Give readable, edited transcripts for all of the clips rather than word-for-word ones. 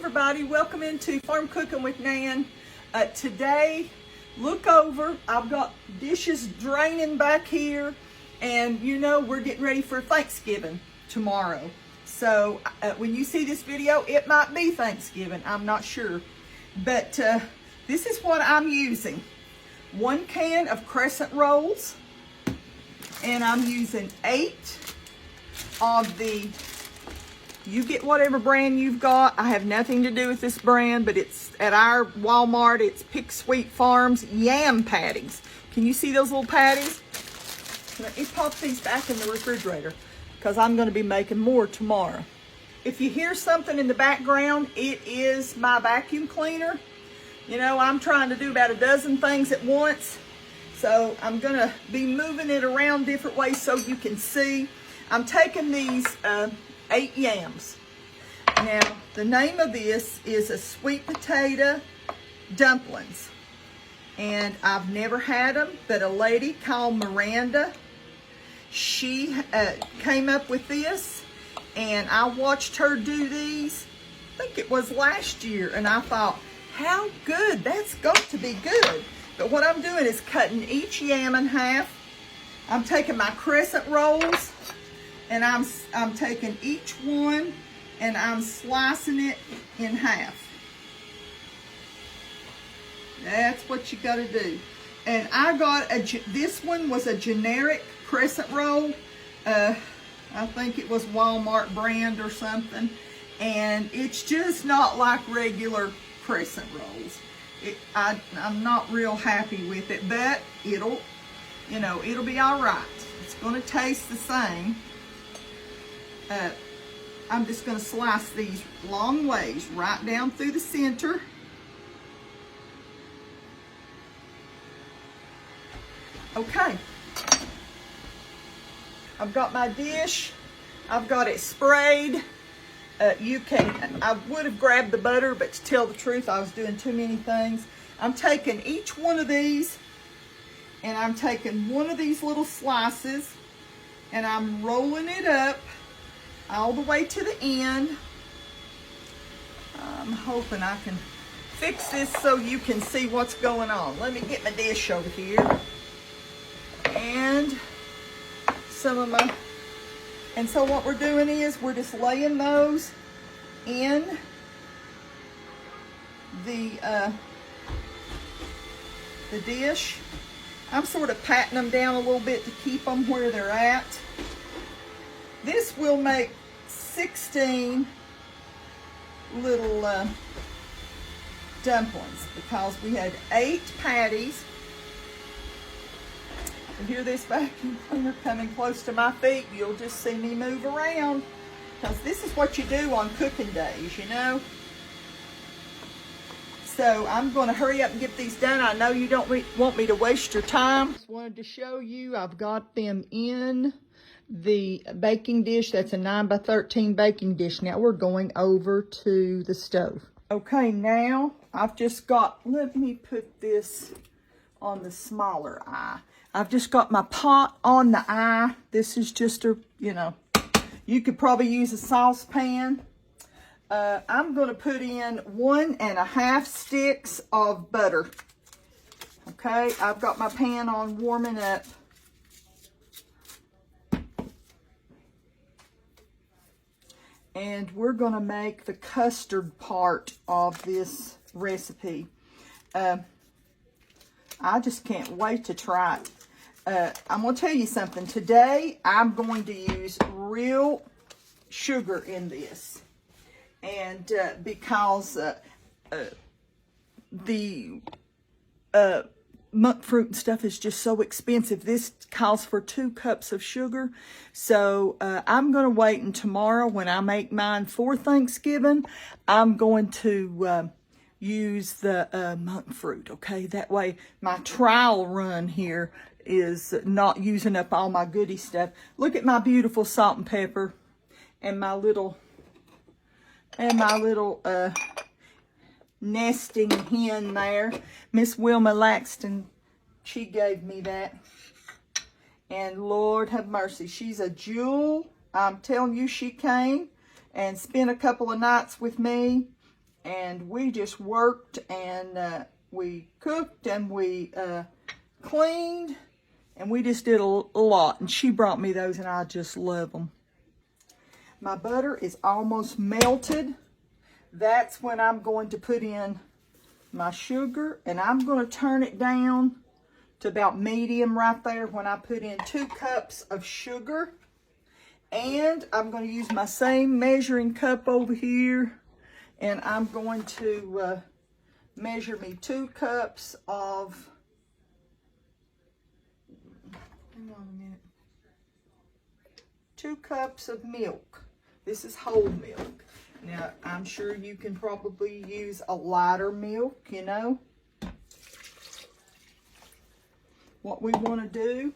everybody, welcome into Farm Cooking with Nan. Today, look over, I've got dishes draining back here, and you know we're getting ready for Thanksgiving tomorrow. So when you see this video, it might be Thanksgiving, I'm not sure. But this is what I'm using. 1 can of crescent rolls, and I'm using 8 of the, you get whatever brand you've got. I have nothing to do with this brand, but it's at our Walmart. It's Pick Sweet Farms yam patties. Can you see those little patties? Let me pop these back in the refrigerator because I'm going to be making more tomorrow. If you hear something in the background, it is my vacuum cleaner. You know, I'm trying to do about a dozen things at once, so I'm going to be moving it around different ways so you can see. I'm taking these 8 yams. Now, the name of this is a sweet potato dumplings. And I've never had them, but a lady called Miranda, she came up with this, and I watched her do these, I think it was last year, and I thought, how good, that's got to be good. But what I'm doing is cutting each yam in half. I'm taking my crescent rolls, and I'm taking each one and I'm slicing it in half. That's what you gotta do. And I got this one was a generic crescent roll. I think it was Walmart brand or something. And it's just not like regular crescent rolls. I'm not real happy with it, but it'll be all right. It's gonna taste the same. I'm just going to slice these long ways right down through the center. Okay. I've got my dish. I've got it sprayed. I would have grabbed the butter, but to tell the truth, I was doing too many things. I'm taking each one of these, and I'm taking one of these little slices, and I'm rolling it up all the way to the end. I'm hoping I can fix this so you can see what's going on. Let me get my dish over here. And so what we're doing is we're just laying those in the dish. I'm sort of patting them down a little bit to keep them where they're at. This will make 16 little dumplings because we had 8 patties. You hear this vacuum cleaner coming close to my feet, you'll just see me move around because this is what you do on cooking days, you know. So I'm going to hurry up and get these done. I know you don't want me to waste your time. Just wanted to show you I've got them in the baking dish. That's a 9x13 baking dish. Now we're going over to the stove. Okay, now I've just got, let me put this on the smaller eye. I've just got my pot on the eye. This is just a, you could probably use a saucepan. I'm going to put in 1.5 sticks of butter. Okay, I've got my pan on warming up. And we're going to make the custard part of this recipe. I just can't wait to try it. I'm going to tell you something. Today, I'm going to use real sugar in this. And because the monk fruit and stuff is just so expensive, this calls for 2 cups of sugar. So I'm going to wait until tomorrow when I make mine for Thanksgiving. I'm going to use the monk fruit, okay? That way my trial run here is not using up all my goodie stuff. Look at my beautiful salt and pepper and my little nesting hen there. Miss Wilma Laxton, she gave me that. And Lord have mercy, she's a jewel. I'm telling you, she came and spent a couple of nights with me. and we just worked, and we cooked, and we cleaned, and we just did a lot. And she brought me those, and I just love them. My butter is almost melted. That's when I'm going to put in my sugar, and I'm going to turn it down to about medium right there when I put in 2 cups of sugar. And I'm going to use my same measuring cup over here, and I'm going to measure me 2 cups of, hang on a minute, 2 cups of milk. This is whole milk. Now, I'm sure you can probably use a lighter milk, you know. What we want to do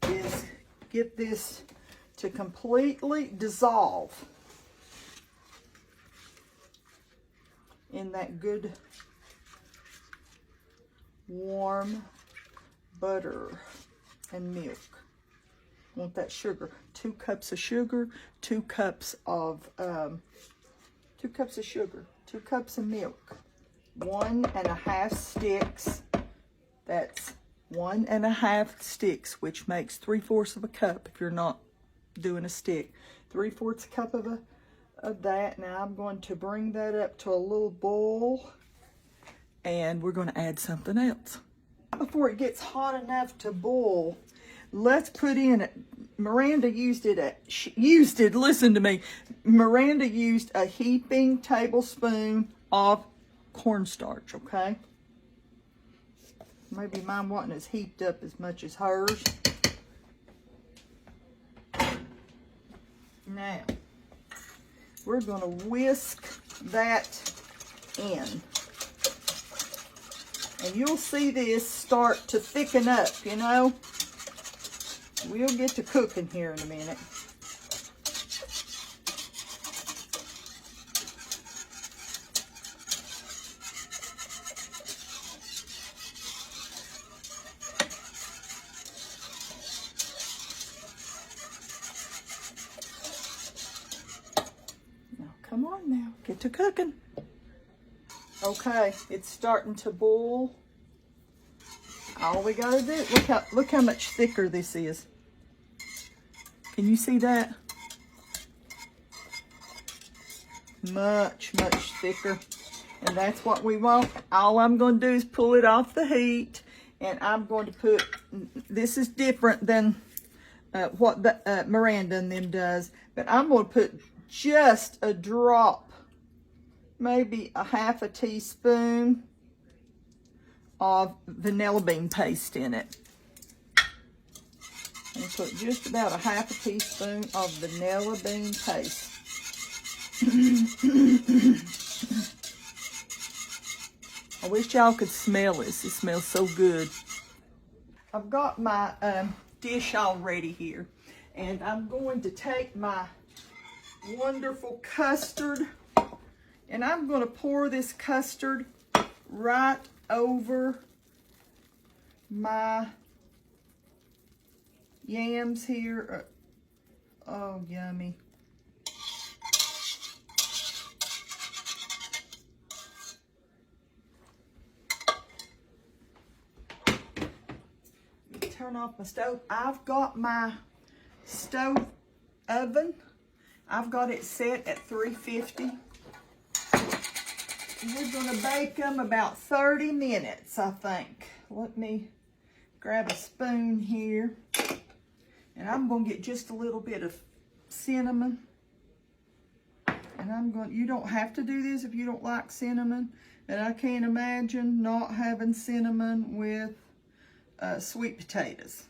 is get this to completely dissolve in that good warm butter and milk. Want that sugar. 2 cups of sugar, 2 cups of 2 cups of sugar, 2 cups of milk, 1.5 sticks. That's 1.5 sticks, which makes 3/4 of a cup if you're not doing a stick. 3/4 cup of that. Now I'm going to bring that up to a little boil, and we're going to add something else. Before it gets hot enough to boil, let's put in, Miranda listen to me. Miranda used a heaping tablespoon of cornstarch, okay? Maybe mine wasn't as heaped up as much as hers. Now, we're going to whisk that in. And you'll see this start to thicken up, you know. We'll get to cooking here in a minute. Now, come on now, get to cooking. Okay, it's starting to boil. All we gotta do, look how much thicker this is. Can you see that? Much thicker. And that's what we want. All I'm gonna do is pull it off the heat, and I'm going to put, this is different than what the, Miranda and them does, but I'm gonna put just a drop, maybe a 1/2 teaspoon of vanilla bean paste in it. And put just about a 1/2 teaspoon of vanilla bean paste. I wish y'all could smell this. It smells so good. I've got my dish all ready here, and I'm going to take my wonderful custard, and I'm going to pour this custard right over my yams here. Oh, yummy. Turn off my stove. I've got my stove oven. I've got it set at 350. We're going to bake them about 30 minutes, I think. Let me grab a spoon here. And I'm going to get just a little bit of cinnamon. And I'm going, you don't have to do this if you don't like cinnamon. And I can't imagine not having cinnamon with sweet potatoes.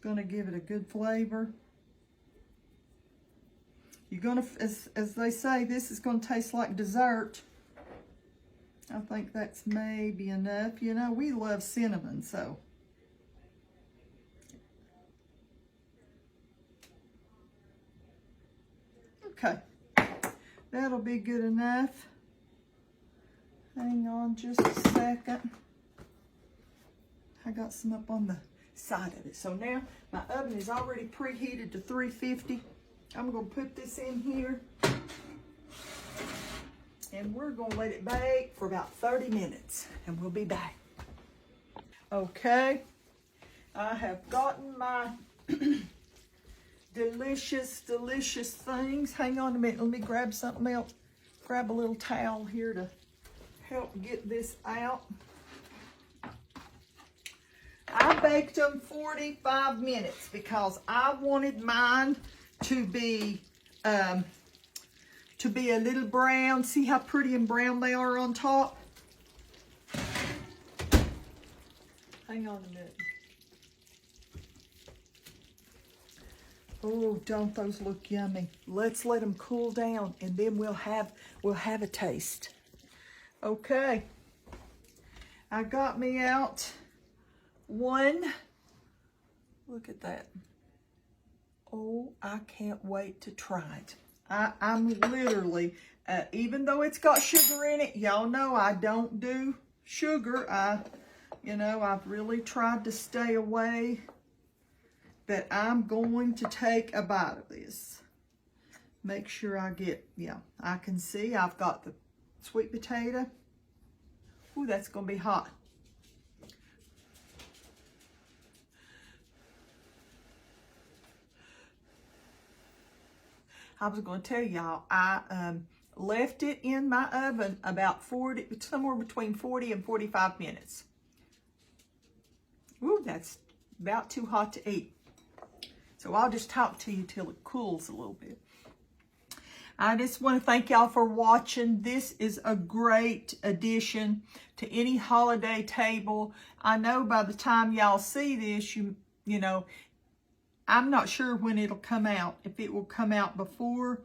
Going to give it a good flavor. You're going to, as they say, this is going to taste like dessert. I think that's maybe enough. You know, we love cinnamon, so. Okay, that'll be good enough. Hang on just a second. I got some up on the side of it. So now my oven is already preheated to 350. I'm gonna put this in here and we're gonna let it bake for about 30 minutes and we'll be back. Okay, I have gotten my delicious, delicious things. Hang on a minute, let me grab something else. Grab a little towel here to help get this out. I baked them 45 minutes because I wanted mine to be a little brown. See how pretty and brown they are on top? Hang on a minute. Oh, don't those look yummy? Let's let them cool down and then we'll have a taste. Okay. I got me out one. Look at that. Oh, I can't wait to try it. I'm literally, even though it's got sugar in it, y'all know I don't do sugar. I've really tried to stay away, but I'm going to take a bite of this. Make sure I get, I can see I've got the sweet potato. Ooh, that's gonna be hot. I was going to tell y'all, I left it in my oven about somewhere between 40 and 45 minutes. Ooh, that's about too hot to eat. So I'll just talk to you till it cools a little bit. I just want to thank y'all for watching. This is a great addition to any holiday table. I know by the time y'all see this, you know, I'm not sure when it'll come out, if it will come out before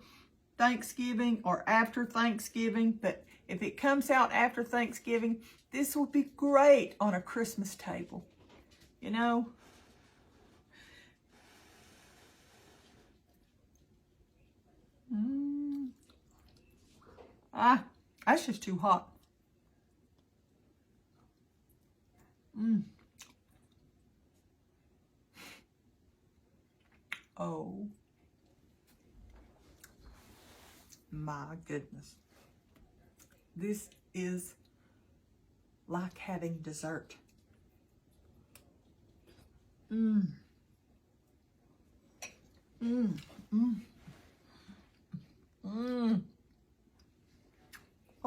Thanksgiving or after Thanksgiving, but if it comes out after Thanksgiving, this will be great on a Christmas table, you know. That's just too hot. Oh my goodness. This is like having dessert.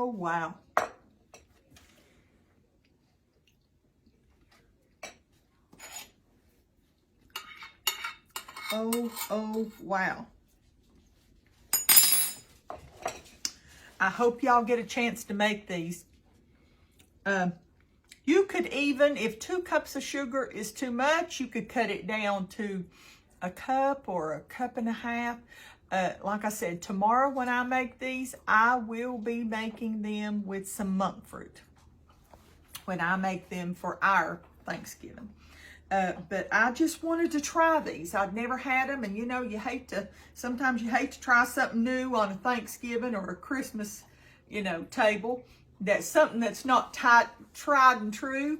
Oh wow. Oh wow. I hope y'all get a chance to make these. You could even, if 2 cups of sugar is too much, you could cut it down to a cup or a cup and a half. Like I said, tomorrow when I make these, I will be making them with some monk fruit when I make them for our Thanksgiving. But I just wanted to try these. I'd never had them, and you know, sometimes you hate to try something new on a Thanksgiving or a Christmas, table. That's something that's not tried and true.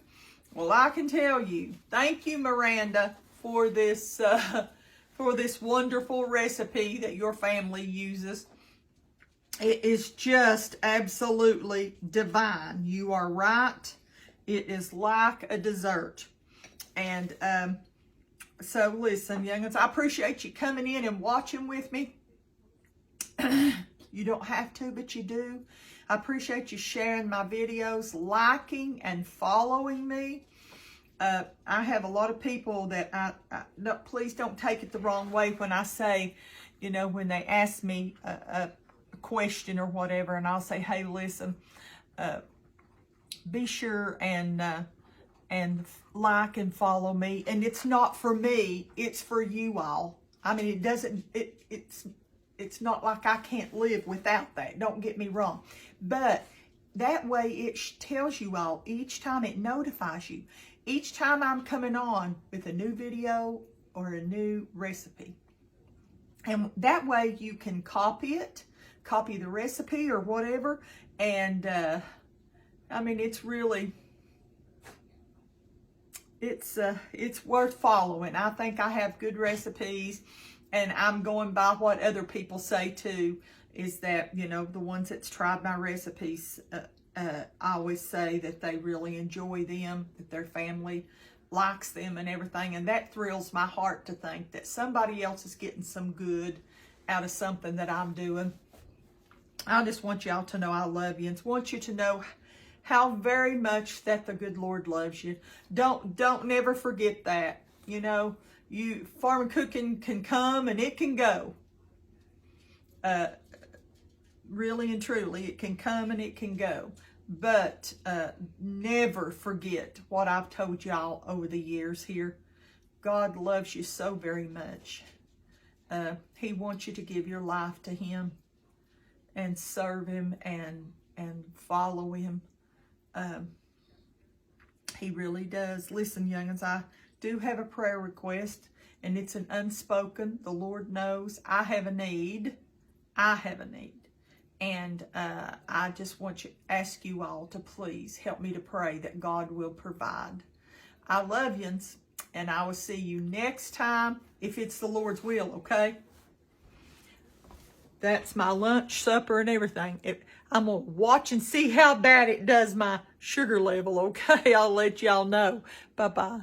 Well, I can tell you, thank you, Miranda, for this wonderful recipe that your family uses. It is just absolutely divine. You are right. It is like a dessert. And so listen, young'uns, I appreciate you coming in and watching with me. You don't have to, but you do. I appreciate you sharing my videos, liking and following me. I have a lot of people that no, please don't take it the wrong way when I say, when they ask me a question or whatever, and I'll say, hey, listen, be sure and like and follow me. And it's not for me, it's for you all. I mean, it's not like I can't live without that. Don't get me wrong. But that way it tells you all each time, it notifies you each time I'm coming on with a new video or a new recipe. And that way you can copy the recipe or whatever. And I mean, it's really, it's worth following. I think I have good recipes, and I'm going by what other people say too, is that, you know, the ones that's tried my recipes, I always say that they really enjoy them, that their family likes them and everything, and that thrills my heart to think that somebody else is getting some good out of something that I'm doing. I just want y'all to know I love you, and want you to know how very much that the good Lord loves you. Don't never forget that. You know, farming cooking can come and it can go. Really and truly, it can come and it can go. But never forget what I've told y'all over the years here. God loves you so very much. He wants you to give your life to Him and serve Him and follow Him. He really does. Listen, young'uns, I do have a prayer request, and it's an unspoken. The Lord knows I have a need. I have a need. And I just want to ask you all to please help me to pray that God will provide. I love you, and I will see you next time if it's the Lord's will, okay? That's my lunch, supper, and everything. I'm going to watch and see how bad it does my sugar level, okay? I'll let y'all know. Bye-bye.